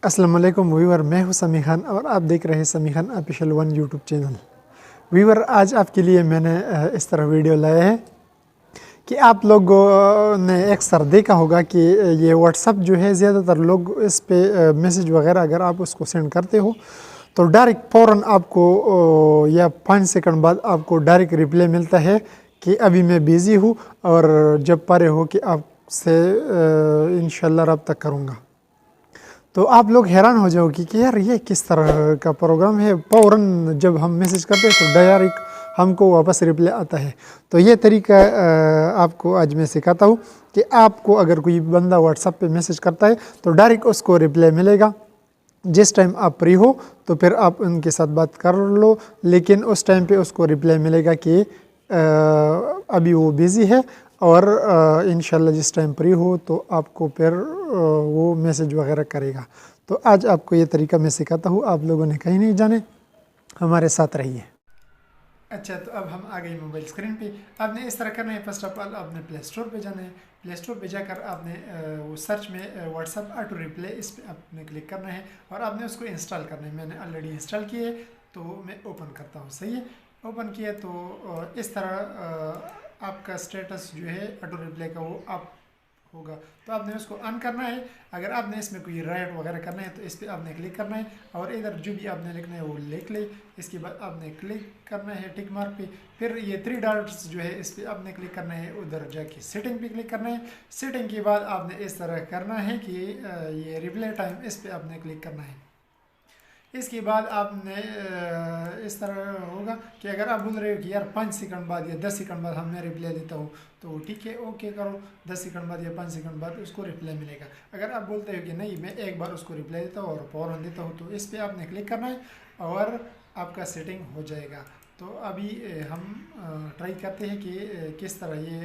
السلام علیکم ویور، میں ہوں سمیع خان اور آپ دیکھ رہے ہیں سمیع خان آفیشیل 1 یوٹیوب چینل۔ ویور، آج آپ کے لیے میں نے اس طرح ویڈیو لایا ہے کہ آپ لوگوں نے اکثر دیکھا ہوگا کہ یہ واٹس اپ جو ہے، زیادہ تر لوگ اس پہ میسیج وغیرہ اگر آپ اس کو سینڈ کرتے ہو تو ڈائریکٹ فوراً آپ کو یا 5 سیکنڈ بعد آپ کو ڈائریکٹ رپلائی ملتا ہے کہ ابھی میں بیزی ہوں اور جب پارے ہو کہ آپ سے انشاءاللہ رابطہ کروں گا۔ تو آپ لوگ حیران ہو جاؤ کہ یار یہ کس طرح کا پروگرام ہے، فوراً جب ہم میسیج کرتے ہیں تو ڈائریکٹ ہم کو واپس رپلائی آتا ہے۔ تو یہ طریقہ آپ کو آج میں سکھاتا ہوں کہ آپ کو اگر کوئی بندہ واٹس ایپ پہ میسیج کرتا ہے تو ڈائریکٹ اس کو رپلائی ملے گا۔ جس ٹائم آپ فری ہو تو پھر آپ ان کے ساتھ بات کر لو، لیکن اس ٹائم پہ اس کو رپلائی ملے گا کہ ابھی وہ بیزی ہے، اور انشاءاللہ جس ٹائم فری ہو تو آپ کو پھر وہ میسیج وغیرہ کرے گا۔ تو آج آپ کو یہ طریقہ میں سکھاتا ہوں، آپ لوگوں نے کہیں نہیں جانے، ہمارے ساتھ رہیے۔ اچھا، تو اب ہم آ گئے موبائل اسکرین پہ۔ آپ نے اس طرح کرنا ہے، فرسٹ آف آل آپ نے پلے اسٹور پہ جانا ہے۔ پلے اسٹور پہ جا کر آپ نے وہ سرچ میں واٹس ایپ آٹو رپلائی، اس پہ آپ نے کلک کرنا ہے اور آپ نے اس کو انسٹال کرنا ہے۔ میں نے آلریڈی انسٹال کی ہے تو میں اوپن کرتا ہوں۔ صحیح ہے، اوپن کیا تو اس طرح آپ کا اسٹیٹس جو ہے آٹو رپلائی کا وہ آپ ہوگا، تو آپ نے اس کو آن کرنا ہے۔ اگر آپ نے اس میں کوئی رائٹ وغیرہ کرنا ہے تو اس پہ آپ نے کلک کرنا ہے اور ادھر جو بھی آپ نے لکھنا ہے وہ لکھ لے۔ اس کے بعد آپ نے کلک کرنا ہے ٹک مارک پہ، پھر یہ 3 ڈاٹس جو ہے اس پہ آپ نے کلک کرنا ہے، ادھر جا کے سیٹنگ پہ کلک کرنا ہے۔ سیٹنگ کے بعد آپ نے اس طرح کرنا ہے کہ یہ رپلائی ٹائم، اس پہ آپ نے کلک کرنا ہے۔ اس کے بعد آپ نے اس طرح ہوگا کہ اگر آپ بول رہے ہو کہ یار 5 سیکنڈ بعد یا 10 سیکنڈ بعد ہم میں رپلائی دیتا ہوں تو ٹھیک ہے، اوکے کرو، 10 سیکنڈ بعد یا 5 سیکنڈ بعد اس کو رپلائی ملے گا۔ اگر آپ بولتے ہو کہ نہیں میں ایک بار اس کو رپلائی دیتا ہوں اور فوراً دیتا ہوں تو اس پہ آپ نے کلک کرنا ہے اور آپ کا سیٹنگ ہو جائے گا۔ تو ابھی ہم ٹرائی کرتے ہیں کہ کس طرح یہ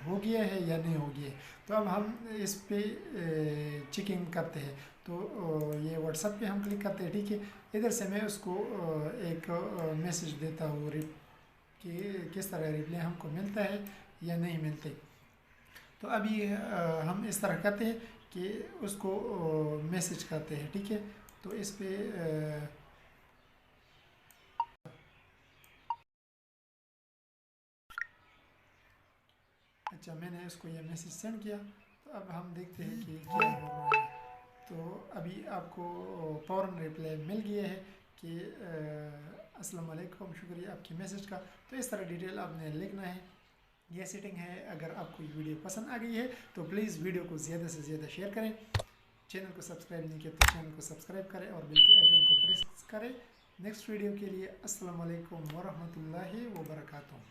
ہو گیا ہے یا نہیں ہو گیا ہے۔ تو اب ہم اس پہ چیکنگ کرتے ہیں، تو یہ واٹس ایپ پہ ہم کلک کرتے ہیں، ٹھیک ہے۔ ادھر سے میں اس کو ایک میسیج دیتا ہوں کہ کس طرح رپلائی ہم کو ملتا ہے یا نہیں ملتے۔ تو ابھی ہم اس طرح کرتے ہیں کہ اس کو میسیج کرتے ہیں، ٹھیک ہے۔ تو اس پہ اچھا، میں نے اس کو یہ میسیج سینڈ کیا، تو اب ہم دیکھتے ہیں کہ کیا ہو رہا ہے۔ تو ابھی آپ کو فوراً رپلائی مل گیا ہے کہ السلام علیکم، شکریہ آپ کی میسیج کا۔ تو اس طرح ڈیٹیل آپ نے لکھنا ہے، یہ سیٹنگ ہے۔ اگر آپ کو یہ ویڈیو پسند آ گئی ہے تو پلیز ویڈیو کو زیادہ سے زیادہ شیئر کریں، چینل کو سبسکرائب نہیں کیا تو چینل کو سبسکرائب کریں اور بیل کے آئیکن کو پریس کریں۔ نیکسٹ ویڈیو کے لیے السلام علیکم ورحمۃ اللہ وبرکاتہ۔